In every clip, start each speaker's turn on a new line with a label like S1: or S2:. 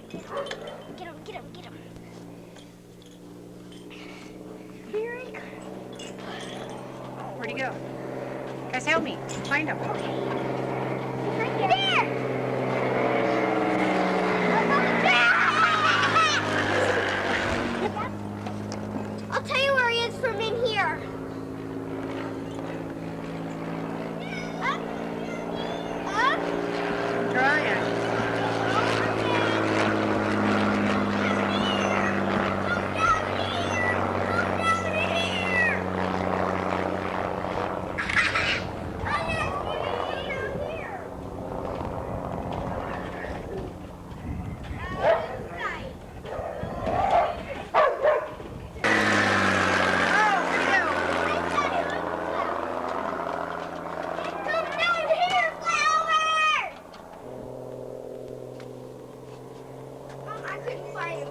S1: Get him.
S2: Here he comes.
S3: Where'd he go? Guys, help me. Find him.
S1: He's right there. I'll tell you where he is from in here. Up.
S3: I'm trying.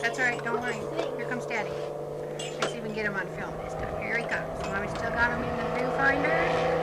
S3: That's all right, don't worry. Here comes Daddy. Let's see if we can get him on film this time. Here he comes. Mommy still got him in the viewfinder.